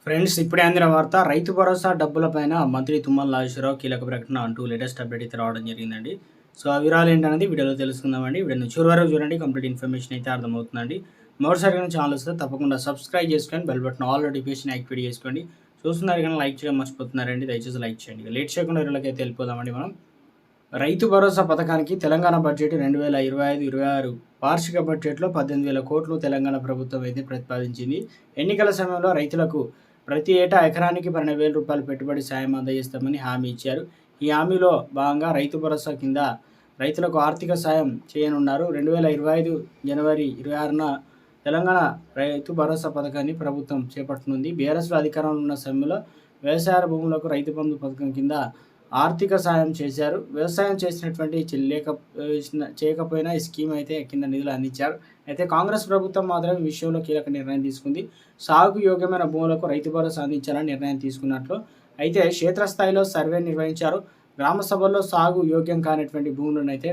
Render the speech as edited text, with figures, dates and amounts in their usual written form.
Friends ఇప్పుడే అందిన వార్త రైతు భరోసా డబ్బులపైన మంత్రి తుమ్మల నాగేశ్వరరావు కీలక ప్రకటన అంటూ లేటెస్ట్ అప్డేట్ అయితే రావడం జరిగిందండి. సో ఆ వివరాలు ఏంటనేది వీడియోలో తెలుసుకుందామండి. వీడియోని చివరి వరకు చూడండి, కంప్లీట్ ఇన్ఫర్మేషన్ అయితే అర్థమవుతుందండి. మొదటిసారిగా ఛానల్ వస్తే తప్పకుండా సబ్స్క్రైబ్ చేసుకొని bell button all notification activate చేసుకోండి. చూస్తున్నారు కానీ లైక్ చేయడం మర్చిపోతున్నారండి, దయచేసి లైక్ చేయండి. లేట్ చేయకుండా వీళ్ళకి అయితే వెళ్ళిపోదామండి మనం. రైతు భరోసా పథకానికి తెలంగాణ బడ్జెట్ 2025-26 వార్షిక బడ్జెట్లో 18,000 కోట్లు తెలంగాణ ప్రభుత్వం అయితే ప్రతిపాదించింది. ఎన్నికల సమయంలో రైతులకు ప్రతి ఏటా ఎకరానికి 12,000 రూపాయలు పెట్టుబడి సాయం అందజేస్తామని హామీ ఇచ్చారు. ఈ హామీలో భాగంగా రైతు భరోసా కింద రైతులకు ఆర్థిక సాయం చేయనున్నారు. 2025 జనవరి 26న తెలంగాణ రైతు భరోసా పథకాన్ని ప్రభుత్వం చేపట్టనుంది. బీఆర్ఎస్లో అధికారంలో ఉన్న సమయంలో వ్యవసాయ భూములకు రైతు బంధు పథకం కింద ఆర్థిక సాయం చేశారు. వ్యవసాయం చేసినటువంటి చేయకపోయినా ఈ స్కీమ్ అయితే కింద నిధులు అందించారు. అయితే కాంగ్రెస్ ప్రభుత్వం మాత్రం ఈ విషయంలో కీలక నిర్ణయం తీసుకుంది. సాగు యోగ్యమైన భూములకు రైతు భరోసా అందించాలని నిర్ణయం తీసుకున్నట్లు అయితే క్షేత్రస్థాయిలో సర్వే నిర్వహించారు. గ్రామ సభల్లో సాగు యోగ్యం కానిటువంటి భూములను అయితే